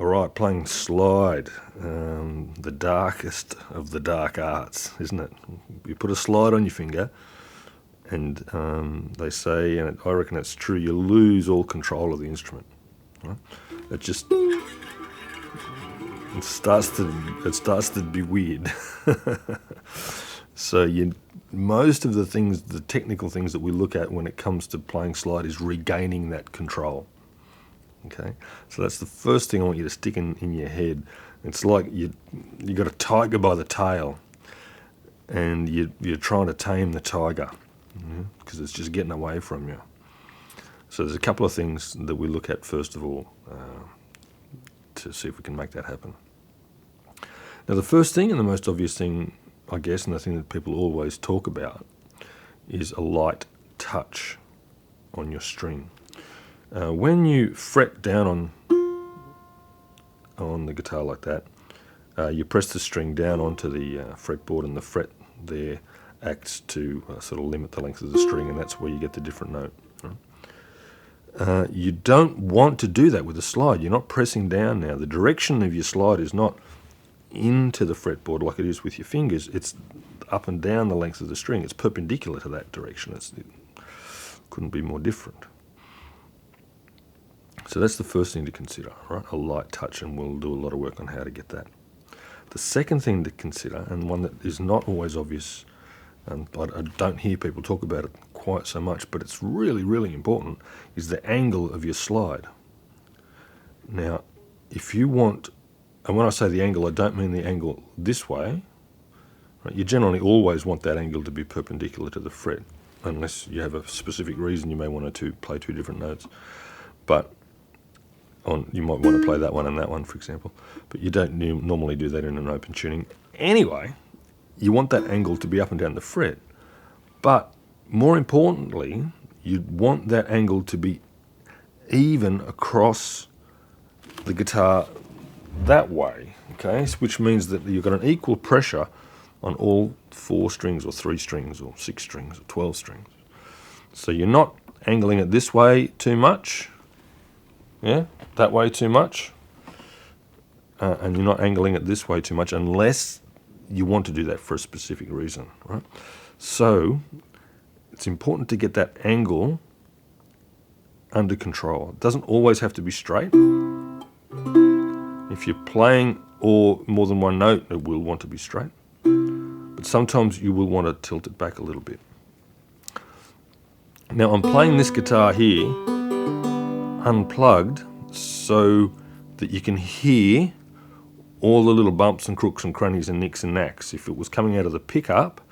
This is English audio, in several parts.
All right, playing slide, the darkest of the dark arts, isn't it? You put a slide on your finger, and they say, and I reckon it's true, you lose all control of the instrument. Right? It just it starts to be weird. So most of the things, the technical things that we look at when it comes to playing slide is regaining that control. Okay, so that's the first thing I want you to stick in your head. It's like you got a tiger by the tail, and you're trying to tame the tiger because it's just getting away from you. So there's a couple of things that we look at first of all to see if we can make that happen. Now the first thing and the most obvious thing, I guess, and the thing that people always talk about is a light touch on your string. When you fret down on the guitar like that, you press the string down onto the fretboard, and the fret there acts to sort of limit the length of the string, and that's where you get the different note. Right? You don't want to do that with a slide. You're not pressing down now. The direction of your slide is not into the fretboard like it is with your fingers. It's up and down the length of the string. It's perpendicular to that direction. It couldn't be more different. So that's the first thing to consider, right? A light touch, and we'll do a lot of work on how to get that. The second thing to consider, and one that is not always obvious, and I don't hear people talk about it quite so much, but it's really, really important, is the angle of your slide. Now, if you want, and when I say the angle, I don't mean the angle this way. Right? You generally always want that angle to be perpendicular to the fret, unless you have a specific reason you may want to play two different notes. But you might want to play that one and that one, for example, but you don't normally do that in an open tuning. Anyway, you want that angle to be up and down the fret, but more importantly, you want that angle to be even across the guitar that way, okay? Which means that you've got an equal pressure on all 4 strings or 3 strings or 6 strings or 12 strings. So you're not angling it this way too much, yeah, that way too much, and you're not angling it this way too much unless you want to do that for a specific reason, right? So it's important to get that angle under control. It doesn't always have to be straight. If you're playing or more than one note, it will want to be straight, but sometimes you will want to tilt it back a little bit. Now I'm playing this guitar here unplugged so that you can hear all the little bumps and crooks and crannies and nicks and knacks. If it was coming out of the pickup,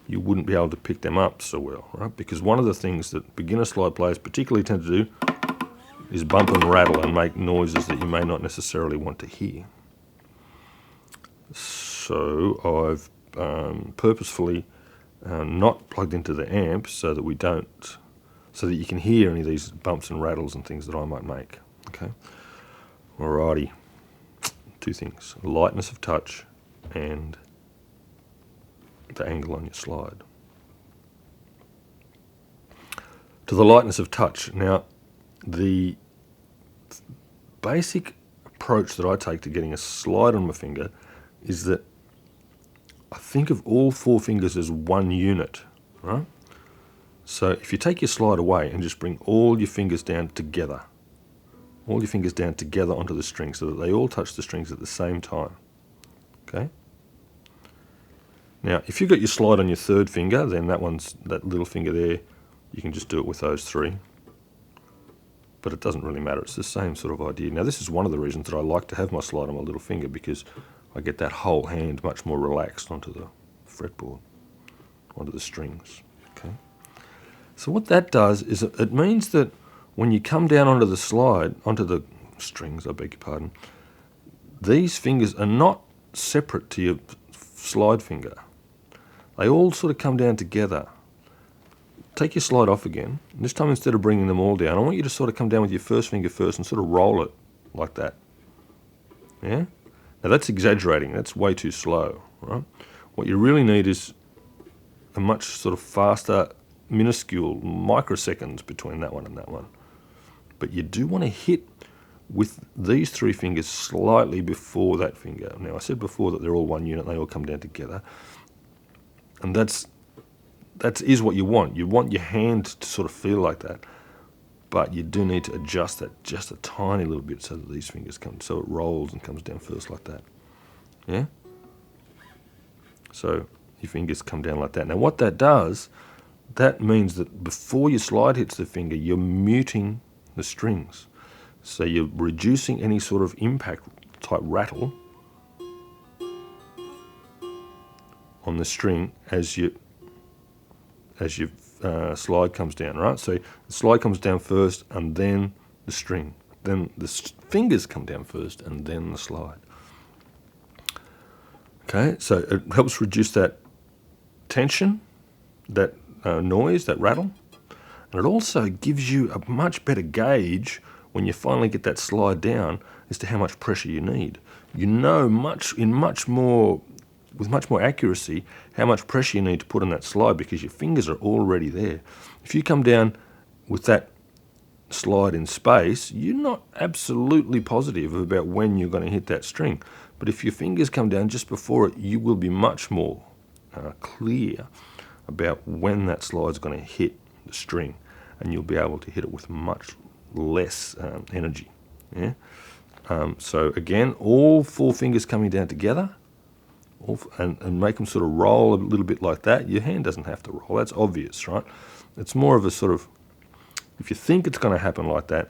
you wouldn't be able to pick them up so well, right? Because one of the things that beginner slide players particularly tend to do is bump and rattle and make noises that you may not necessarily want to hear. So I've purposefully not plugged into the amp so that you can hear any of these bumps and rattles and things that I might make. Okay, alrighty. 2 things: lightness of touch and the angle on your slide. To the lightness of touch. Now, the basic approach that I take to getting a slide on my finger is that I think of all 4 fingers as one unit, right? So if you take your slide away and just bring all your fingers down together onto the string so that they all touch the strings at the same time, okay? Now, if you've got your slide on your 3rd finger, then that little finger there, you can just do it with those 3. But it doesn't really matter. It's the same sort of idea. Now, this is one of the reasons that I like to have my slide on my little finger, because I get that whole hand much more relaxed onto the fretboard, onto the strings, okay? So what that does is it means that when you come down onto the strings, I beg your pardon, these fingers are not separate to your slide finger. They all sort of come down together. Take your slide off again. This time, instead of bringing them all down, I want you to sort of come down with your 1st finger first and sort of roll it like that. Yeah? Now that's exaggerating. That's way too slow, right? What you really need is a much sort of faster, minuscule microseconds between that one and that one. But you do want to hit with these three fingers slightly before that finger. Now, I said before that they're all one unit, they all come down together. And that is what you want. You want your hand to sort of feel like that. But you do need to adjust that just a tiny little bit so that these fingers come, so it rolls and comes down first like that. Yeah? So your fingers come down like that. Now what that does, that means that before your slide hits the finger, you're muting the strings. So you're reducing any sort of impact type rattle on the string as your slide comes down, right? So the slide comes down first and then the string. Then the fingers come down first and then the slide. Okay, so it helps reduce that tension, that noise, that rattle. And it also gives you a much better gauge when you finally get that slide down as to how much pressure you need. You know with much more accuracy how much pressure you need to put on that slide because your fingers are already there. If you come down with that slide in space, you're not absolutely positive about when you're going to hit that string. But if your fingers come down just before it, you will be much more clear about when that slide's going to hit the string, and you'll be able to hit it with much less energy. Yeah. So again, all four fingers coming down together, and make them sort of roll a little bit like that. Your hand doesn't have to roll. That's obvious, right? It's more of a sort of, if you think it's going to happen like that,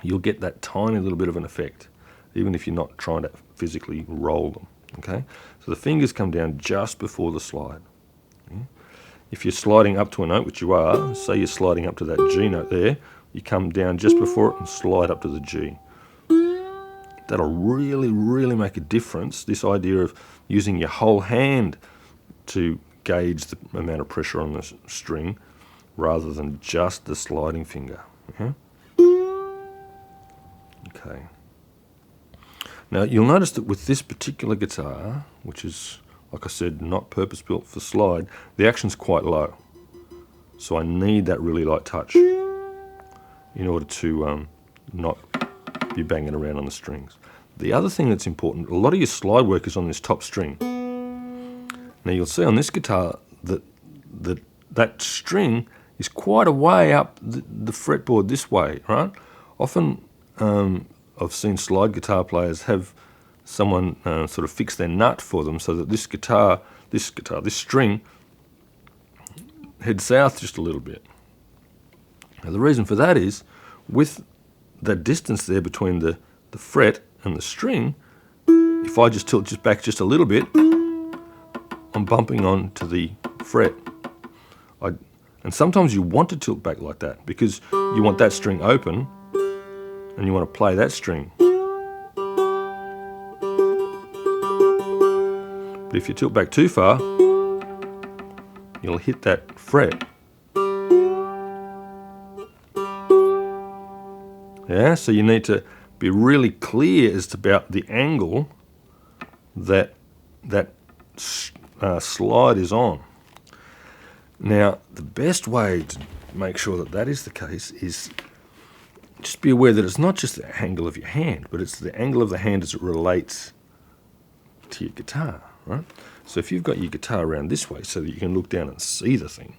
you'll get that tiny little bit of an effect, even if you're not trying to physically roll them. Okay. So the fingers come down just before the slide. Yeah? If you're sliding up to a note, which you are, say you're sliding up to that G note there, you come down just before it and slide up to the G. That'll really, really make a difference, this idea of using your whole hand to gauge the amount of pressure on the string rather than just the sliding finger. Yeah? Okay. Now, you'll notice that with this particular guitar, which is, like I said, not purpose-built for slide, the action's quite low. So I need that really light touch in order to not be banging around on the strings. The other thing that's important, a lot of your slide work is on this top string. Now you'll see on this guitar that string is quite a way up the fretboard this way, right? Often I've seen slide guitar players have someone sort of fix their nut for them so that this string heads south just a little bit. Now the reason for that is, with that distance there between the fret and the string, if I just tilt just back just a little bit, I'm bumping on to the fret. And sometimes you want to tilt back like that because you want that string open and you want to play that string. But if you tilt back too far, you'll hit that fret. Yeah, so you need to be really clear as to about the angle that slide is on. Now, the best way to make sure that that is the case is just be aware that it's not just the angle of your hand, but it's the angle of the hand as it relates to your guitar, right? So if you've got your guitar around this way so that you can look down and see the thing,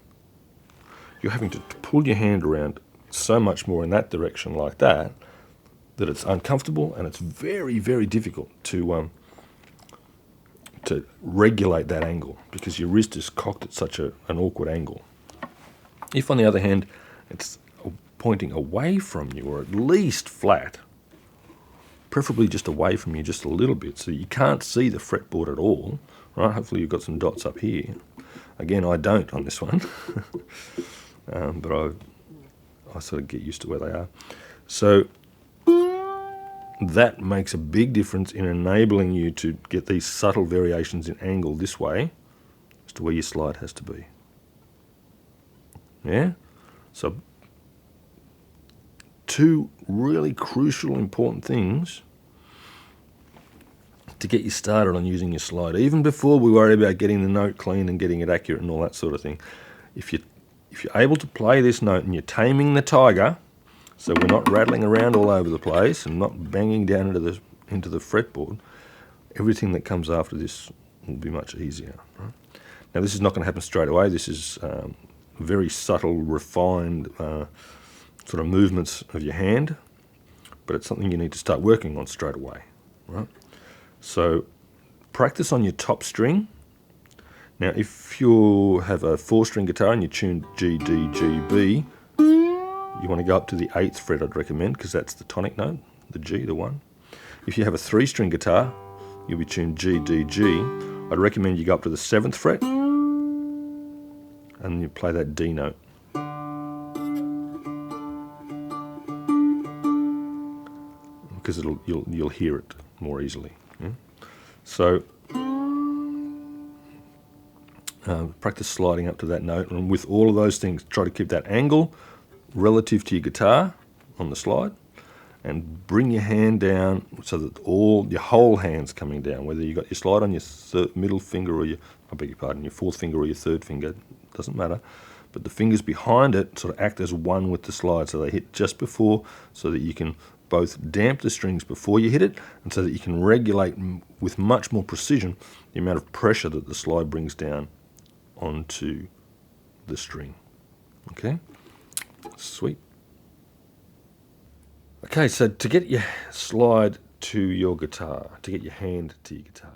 you're having to pull your hand around so much more in that direction like that it's uncomfortable, and it's very, very difficult to regulate that angle because your wrist is cocked at such an awkward angle. If, on the other hand, it's pointing away from you, or at least flat, preferably just away from you just a little bit so you can't see the fretboard at all, right? Hopefully you've got some dots up here. Again, I don't on this one, but I sort of get used to where they are. So that makes a big difference in enabling you to get these subtle variations in angle this way as to where your slide has to be. Yeah? So two really crucial, important things to get you started on using your slide, even before we worry about getting the note clean and getting it accurate and all that sort of thing. If you're able to play this note and you're taming the tiger, So we're not rattling around all over the place and not banging down into the fretboard. Everything that comes after this will be much easier. Right? Now this is not going to happen straight away. This is very subtle, refined sort of movements of your hand, but it's something you need to start working on straight away. Right? So practice on your top string. Now if you have a 4-string guitar and you tune G, D, G, B, you want to go up to the 8th fret, I'd recommend, because that's the tonic note, the G, the 1. If you have a 3-string guitar, you'll be tuned G, D, G. I'd recommend you go up to the 7th fret and you play that D note. Because you'll hear it more easily. Yeah? So practice sliding up to that note, and with all of those things, try to keep that angle relative to your guitar on the slide, and bring your hand down so that your whole hand's coming down. Whether you got your slide on your middle finger or your 4th finger or your 3rd finger, doesn't matter. But the fingers behind it sort of act as one with the slide, so they hit just before, so that you can both damp the strings before you hit it, and so that you can regulate with much more precision the amount of pressure that the slide brings down onto the string. Okay? Sweet. Okay, so to get your slide to your guitar, to get your hand to your guitar,